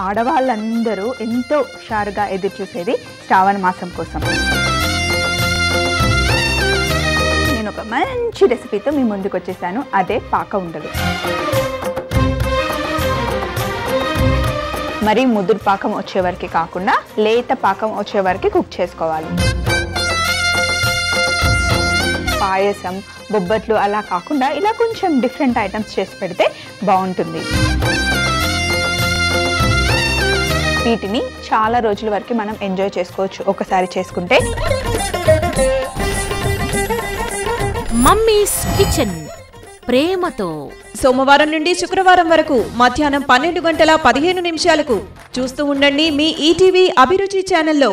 ఆడవాళ్ళందరూ ఎంతో షారుగా ఎదురు చూసేది శ్రావణ మాసం కోసం. నేను ఒక మంచి రెసిపీతో మీ ముందుకు వచ్చేసాను, అదే పాక ఉండలు. మరి ముదురు పాకం వచ్చే వరకు కాకుండా లేత పాకం వచ్చే వరకు కుక్ చేసుకోవాలి. పాయసం, బొబ్బట్లు అలా కాకుండా ఇలా కొంచెం డిఫరెంట్ ఐటమ్స్ చేసి పెడితే బాగుంటుంది. వీటిని చాలా రోజుల వరకు మనం ఎంజాయ్ చేసుకోవచ్చు ఒకసారి చేసుకుంటే. మమ్మీస్ కిచెన్ ప్రేమతో సోమవారం నుండి శుక్రవారం వరకు మధ్యాహ్నం 12:15 చూస్తూ ఉండండి మీ ఈటీవీ అభిరుచి ఛానల్లో.